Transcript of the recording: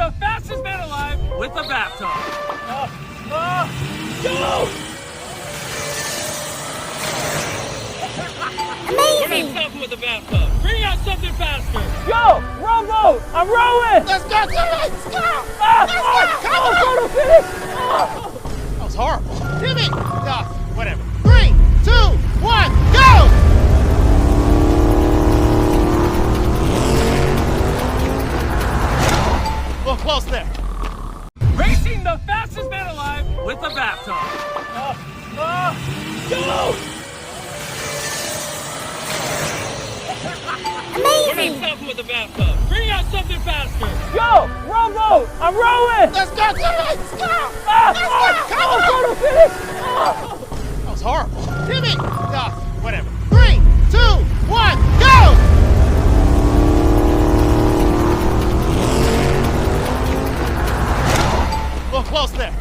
the fastest man alive with a bathtub. Go! We're not stopping with the bathtub. Bring out something faster. Yo, rowboat! I'm rowing! Let's go, Timmy! Let's go! Come on, go to finish! That was horrible. Timmy! Whatever. 3, 2, 1, go! A little close there. Racing the fastest man alive with a bathtub. Go! We're not stopping with the bathtub. Bring out something faster. Yo, rowboat! I'm rowing! Let's go, Timmy! Let's go! Come on, go to finish! That was horrible. Timmy! Whatever. 3, 2, 1, go! A little close there.